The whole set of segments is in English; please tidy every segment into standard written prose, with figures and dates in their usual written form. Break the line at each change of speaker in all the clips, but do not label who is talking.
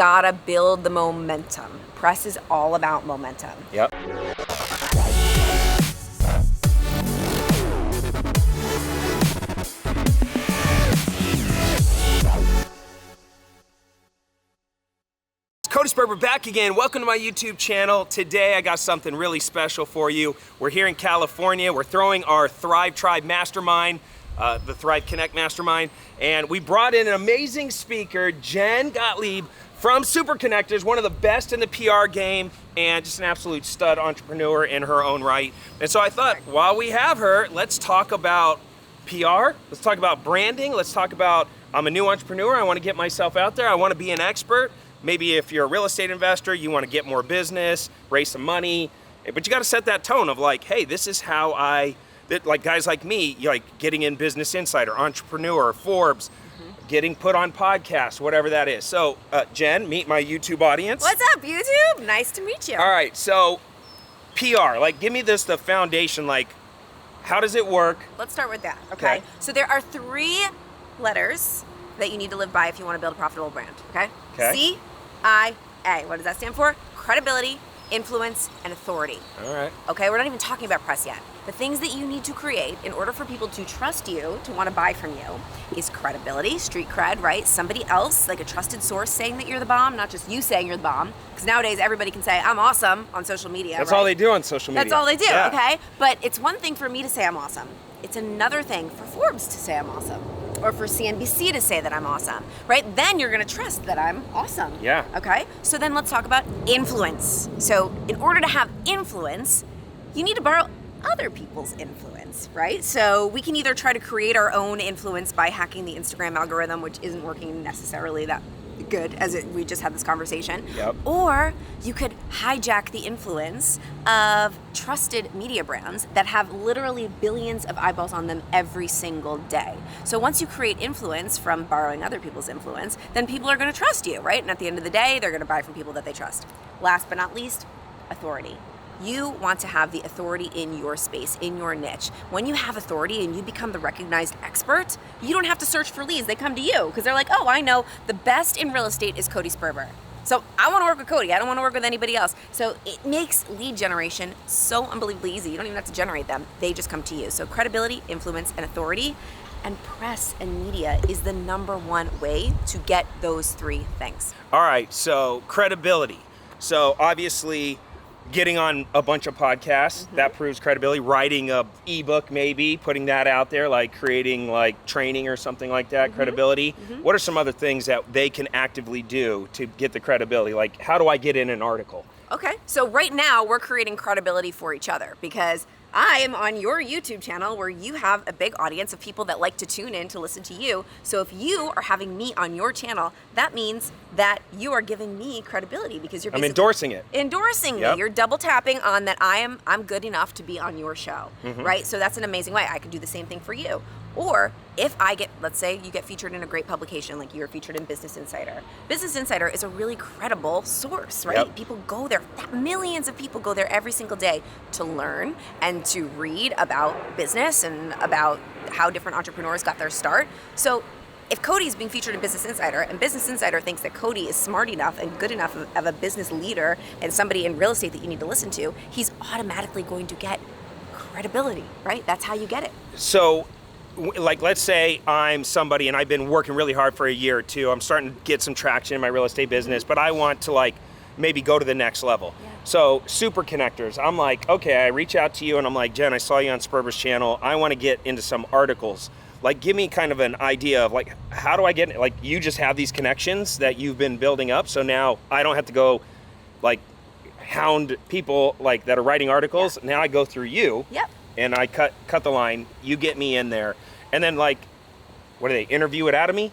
gotta build the momentum. Press is all about momentum.
Yep. Cody Sperber back again. Welcome to my YouTube channel. Today I got something really special for you. We're here in California. We're throwing our Thrive Tribe Mastermind, the Thrive Connect Mastermind, and we brought in an amazing speaker, Jen Gottlieb from Super Connectors, one of the best in the PR game, and just an absolute stud entrepreneur in her own right. And so I thought, while we have her, let's talk about PR, let's talk about branding, let's talk about, I'm a new entrepreneur, I want to get myself out there, I want to be an expert. Maybe if you're a real estate investor, you want to get more business, raise some money, but you got to set that tone of like, hey, this is how like guys like me, like getting in Business Insider, Entreprenuer, Forbes, getting put on podcasts, whatever that is. So Jen, meet my YouTube audience.
What's up, YouTube? Nice to meet you.
All right, so PR, like give me the foundation, like how does it work?
Let's start with that, okay? So there are 3 letters that you need to live by if you want to build a profitable brand, okay? CIA. What does that stand for? Credibility, influence, and authority.
All right.
Okay, we're not even talking about press yet. The things that you need to create in order for people to trust you, to want to buy from you, is credibility, street cred, right? Somebody else, like a trusted source saying that you're the bomb, not just you saying you're the bomb. Because nowadays everybody can say, I'm awesome on social media.
That's all they do on social media.
That's all they do,
yeah.
Okay? But it's one thing for me to say I'm awesome. It's another thing for Forbes to say I'm awesome. Or for CNBC to say that I'm awesome, right? Then you're gonna trust that I'm awesome.
Yeah.
Okay? So then let's talk about influence. So in order to have influence, you need to borrow other people's influence, right? So we can either try to create our own influence by hacking the Instagram algorithm, which isn't working necessarily that good we just had this conversation.
Yep.
Or you could hijack the influence of trusted media brands that have literally billions of eyeballs on them every single day. So once you create influence from borrowing other people's influence, then people are going to trust you, right? And at the end of the day, they're going to buy from people that they trust. Last but not least, authority. You want to have the authority in your space, in your niche. When you have authority and you become the recognized expert, you don't have to search for leads. They come to you because they're like, oh, I know the best in real estate is Cody Sperber. So I want to work with Cody. I don't want to work with anybody else. So it makes lead generation so unbelievably easy. You don't even have to generate them. They just come to you. So credibility, influence, and authority. And press and media is the #1 way to get those 3 things.
All right, so credibility. So obviously, getting on a bunch of podcasts, that proves credibility. Writing a ebook maybe, putting that out there, like creating like training or something like that, credibility. What are some other things that they can actively do to get the credibility? Like how do I get in an article?
Okay, so right now we're creating credibility for each other because I am on your YouTube channel where you have a big audience of people that like to tune in to listen to you. So if you are having me on your channel, that means that you are giving me credibility because you're
I'm endorsing it.
Endorsing me. You're double tapping on that I'm good enough to be on your show, right? So that's an amazing way. I could do the same thing for you. Or if I get, let's say you get featured in a great publication, like you're featured in Business Insider. Business Insider is a really credible source, right? People go there, millions of people go there every single day to learn and to read about business and about how different entrepreneurs got their start. So if Cody's being featured in Business Insider and Business Insider thinks that Cody is smart enough and good enough of a business leader and somebody in real estate that you need to listen to, he's automatically going to get credibility, right? That's how you get it.
So like let's say I'm somebody and I've been working really hard for a year or 2. I'm starting to get some traction in my real estate business, but I want to like maybe go to the next level. So Super Connectors, I'm like, okay, I reach out to you and I'm like, Jen, I saw you on Sperber's channel. I want to get into some articles. Like give me kind of an idea of like, how do I get, like you just have these connections that you've been building up. So now I don't have to go like hound people like that are writing articles. Now I go through you. And I cut the line, you get me in there. And then like, what do they, interview it out of me?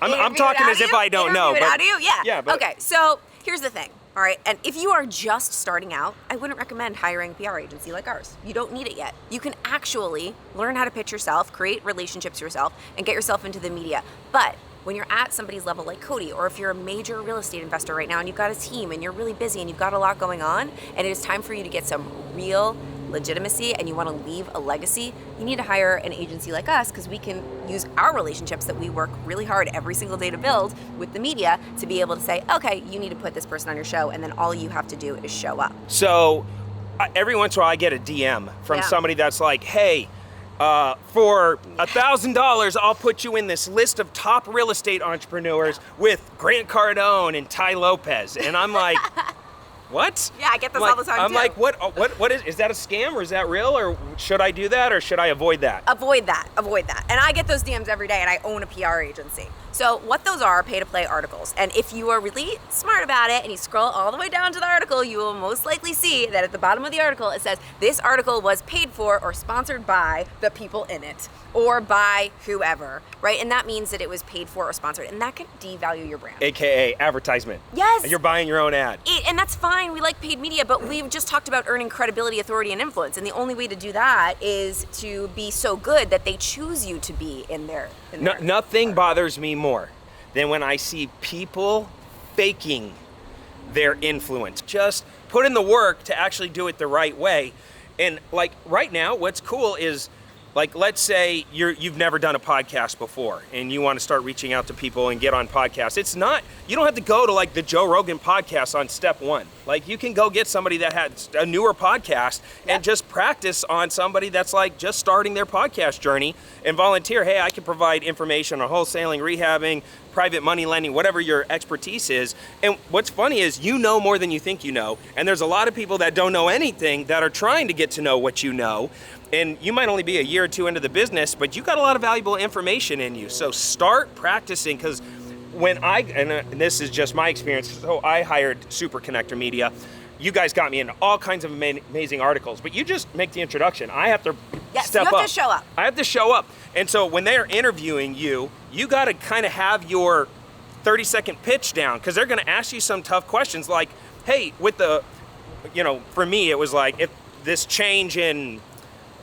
I'm talking as if I don't know.
Interview it out of you? Yeah.
Yeah, but
okay, so here's the thing, all right? And if you are just starting out, I wouldn't recommend hiring a PR agency like ours. You don't need it yet. You can actually learn how to pitch yourself, create relationships yourself, and get yourself into the media. But when you're at somebody's level like Cody, or if you're a major real estate investor right now and you've got a team and you're really busy and you've got a lot going on, and it is time for you to get some real legitimacy and you want to leave a legacy, you need to hire an agency like us, because we can use our relationships that we work really hard every single day to build with the media to be able to say, okay, you need to put this person on your show, and then all you have to do is show up.
So every once in a while I get a DM from somebody that's like, hey, for $1,000, I'll put you in this list of top real estate entrepreneurs with Grant Cardone and Ty Lopez. And I'm like, what?
Yeah, I get this all the time
I'm
too.
like, what is that a scam, or is that real, or should I do that, or should I avoid that?
Avoid that. And I get those DMs every day, and I own a PR agency. So what those are pay-to-play articles. And if you are really smart about it and you scroll all the way down to the article, you will most likely see that at the bottom of the article it says, this article was paid for or sponsored by the people in it, or by whoever, right? And that means that it was paid for or sponsored, and that can devalue your brand.
AKA advertisement.
Yes.
You're buying your own ad.
And that's fine, we like paid media, but we've just talked about earning credibility, authority, and influence. And the only way to do that is to be so good that they choose you to be in their
Nothing bothers me more than when I see people faking their influence. Just put in the work to actually do it the right way. And like right now, what's cool is, like, let's say you've never done a podcast before and you want to start reaching out to people and get on podcasts. You don't have to go to like the Joe Rogan podcast on step one. Like, you can go get somebody that has a newer podcast and just practice on somebody that's like just starting their podcast journey and volunteer. Hey, I can provide information on wholesaling, rehabbing, private money lending, whatever your expertise is. And what's funny is you know more than you think you know. And there's a lot of people that don't know anything that are trying to get to know what you know. And you might only be a year or two into the business, but you got a lot of valuable information in you. So start practicing, because when and this is just my experience, so I hired Super Connector Media. You guys got me into all kinds of amazing articles, but you just make the introduction. I have to step up.
You have to show up.
I have to show up. And so when they're interviewing you, you got to kind of have your 30-second pitch down, because they're going to ask you some tough questions like, hey, with the, for me, it was like, if this change in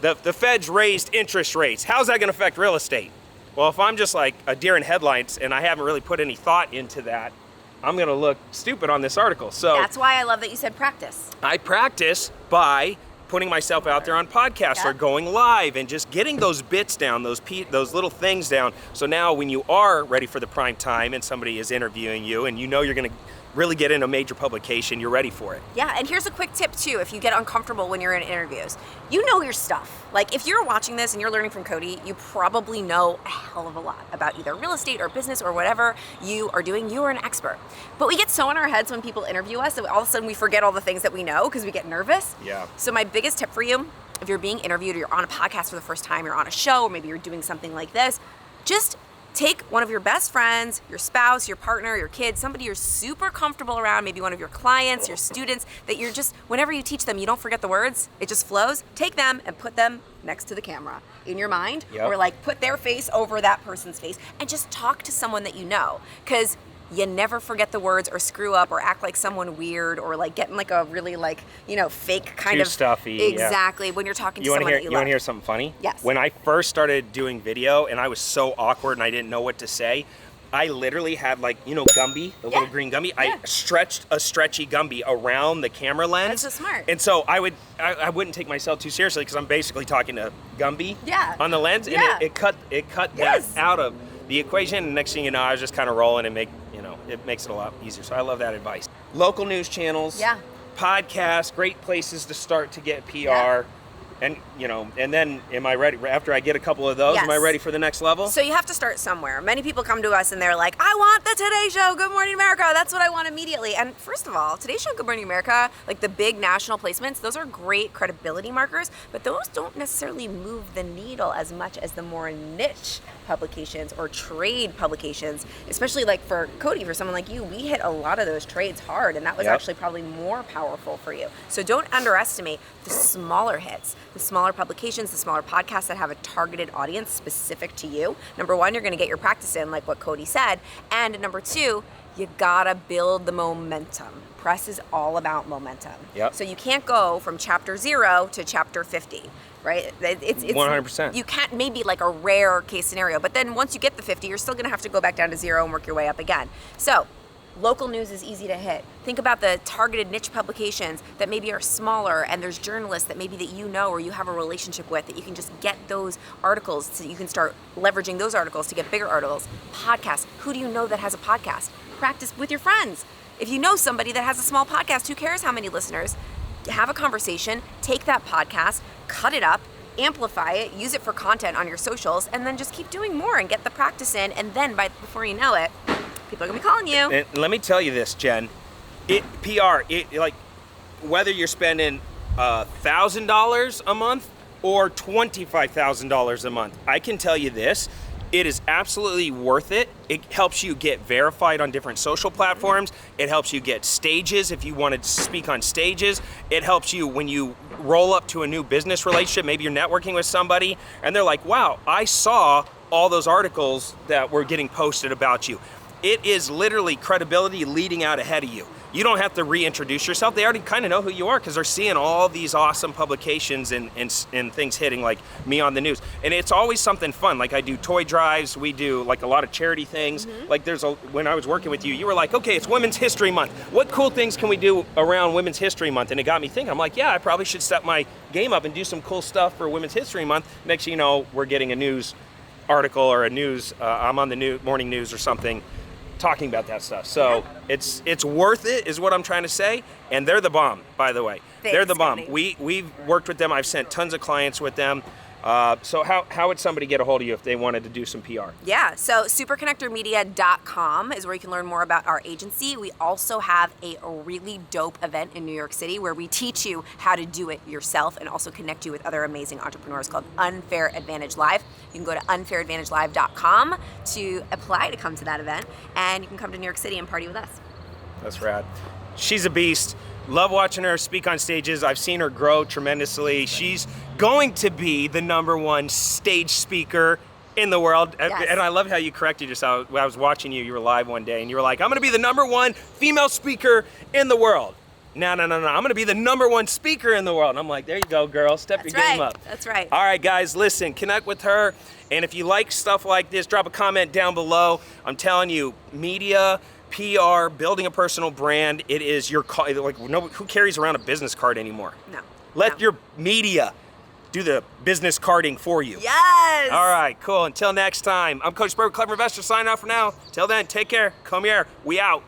the Fed's raised interest rates, how's that going to affect real estate? Well, if I'm just like a deer in headlights and I haven't really put any thought into that, I'm going to look stupid on this article. So
that's why I love that you said practice.
I practice by putting myself out there on podcasts or going live and just getting those bits down, those little things down. So now when you are ready for the prime time and somebody is interviewing you and you know you're going to really get in a major publication, you're ready for it.
Yeah, and here's a quick tip too, if you get uncomfortable when you're in interviews. You know your stuff. Like, if you're watching this and you're learning from Cody, you probably know a hell of a lot about either real estate or business or whatever you are doing. You are an expert. But we get so in our heads when people interview us that all of a sudden we forget all the things that we know because we get nervous.
Yeah.
So my biggest tip for you, if you're being interviewed or you're on a podcast for the first time, you're on a show, or maybe you're doing something like this, just take one of your best friends, your spouse, your partner, your kids, somebody you're super comfortable around, maybe one of your clients, your students, that you're just, whenever you teach them, you don't forget the words, it just flows. Take them and put them next to the camera in your mind, or like put their face over that person's face and just talk to someone that you know. Because you never forget the words or screw up or act like someone weird or like getting like a really like, fake kind of
stuffy.
Exactly. When you're talking to someone that you love.
You want to hear something funny?
Yes.
When I first started doing video and I was so awkward and I didn't know what to say, I literally had like, Gumby, the little green Gumby. I stretched a stretchy Gumby around the camera lens.
That's so smart.
And so I wouldn't take myself too seriously because I'm basically talking to Gumby on the lens, and it cut that out of the equation. And next thing you know, I was just kind of rolling and it makes it a lot easier. So I love that advice. Local news channels, podcasts, great places to start to get PR. And, and then am I ready? After I get a couple of those, am I ready for the next level?
So you have to start somewhere. Many people come to us and they're like, I want the Today Show, Good Morning America. That's what I want immediately. And first of all, Today Show, Good Morning America, like the big national placements, those are great credibility markers, but those don't necessarily move the needle as much as the more niche publications or trade publications, especially like for Cody, for someone like you, we hit a lot of those trades hard, and that was actually probably more powerful for you. So don't underestimate the smaller hits, the smaller publications, the smaller podcasts that have a targeted audience specific to you. Number one, you're going to get your practice in, like what Cody said. And number two, you gotta build the momentum. Press is all about momentum. So you can't go from chapter 0 to chapter 50, right? It's
100%.
You can't, maybe like a rare case scenario, but then once you get the 50, you're still gonna have to go back down to 0 and work your way up again. So Local news is easy to hit. Think about the targeted niche publications that maybe are smaller, and there's journalists that maybe that you know or you have a relationship with that you can just get those articles so you can start leveraging those articles to get bigger articles. Podcasts. Who do you know that has a podcast? Practice with your friends. If you know somebody that has a small podcast, who cares how many listeners? Have a conversation, take that podcast, cut it up, amplify it, use it for content on your socials, and then just keep doing more and get the practice in, and then before you know it, people are gonna be calling you.
And let me tell you this, Jen. PR, like whether you're spending $1,000 a month or $25,000 a month, I can tell you this. It is absolutely worth it. It helps you get verified on different social platforms. It helps you get stages if you wanted to speak on stages. It helps you when you roll up to a new business relationship. Maybe you're networking with somebody and they're like, wow, I saw all those articles that were getting posted about you. It is literally credibility leading out ahead of you. You don't have to reintroduce yourself. They already kind of know who you are because they're seeing all these awesome publications and things hitting, like me on the news. And it's always something fun. Like I do toy drives. We do like a lot of charity things. Like when I was working with you, you were like, okay, it's Women's History Month. What cool things can we do around Women's History Month? And it got me thinking. I'm like, yeah, I probably should step my game up and do some cool stuff for Women's History Month. Next thing you know, we're getting a news article or a news, I'm on the morning news or something, talking about that stuff. So it's worth it is what I'm trying to say. And they're the bomb, by the way.
Thanks,
they're the bomb.
Cody.
We've worked with them. I've sent tons of clients with them. So how would somebody get a hold of you if they wanted to do some PR?
Yeah, so superconnectormedia.com is where you can learn more about our agency. We also have a really dope event in New York City where we teach you how to do it yourself and also connect you with other amazing entrepreneurs called Unfair Advantage Live. You can go to unfairadvantagelive.com to apply to come to that event, and you can come to New York City and party with us.
That's rad. She's a beast. Love watching her speak on stages. I've seen her grow tremendously. She's going to be the #1 stage speaker in the world.
Yes.
And I love how you corrected yourself. When I was watching you, you were live one day and you were like, I'm gonna be the #1 female speaker in the world. No. I'm gonna be the #1 speaker in the world. And I'm like, there you go, girl. Step your game up.
That's right.
All right, guys, listen, connect with her. And if you like stuff like this, drop a comment down below. I'm telling you, media, PR, building a personal brand, it is your like who carries around a business card anymore?
No.
Let your media do the business carding for you.
Yes.
All right, cool. Until next time, I'm Coach Sperber, Clever Investor, signing off for now. Till then, take care. Come here. We out.